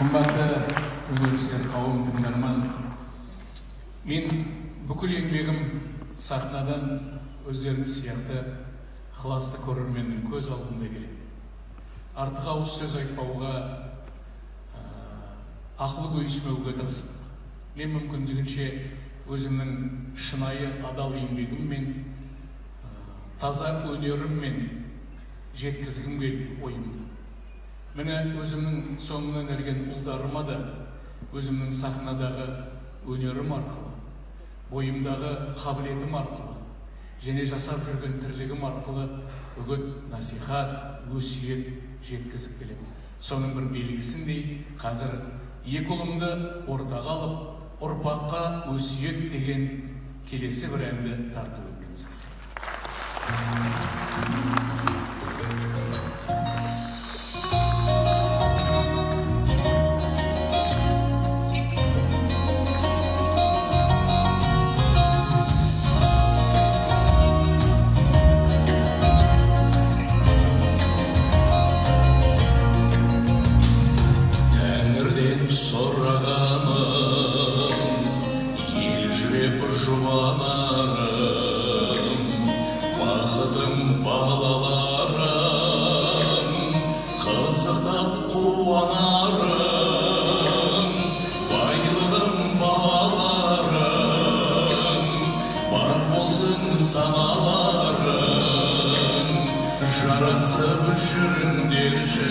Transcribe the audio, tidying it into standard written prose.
Қымбатты университет қауым тыңдарман, мен бүкіл еңбегім сахнадан өздеріңіз сияқты ықыласты көрерменнің көз алдында келеді. Артық ауыз сөз айтпауға, ақылы көйісмеуге тырыстым. Мен мүмкіндігінше өзімнің шынайы адал еңбегіммен, таза өнеріммен жеткізгім келді ойымды. Міне өзімнің соңынан ерген ұлдарыма да өзімнің сахнадағы өнерім арқылы, бойымдағы қабілетім арқылы, және жасап жүрген тірлігім арқылы үгіт, насихат, өсиет жеткізіп келемін. Соның бір белгісіндей қазір екі ұлымды ортаға алып, ұрпаққа өсиет деген келесі бір әнді тарту еткіміз келеді. Жарасып жүріңдерші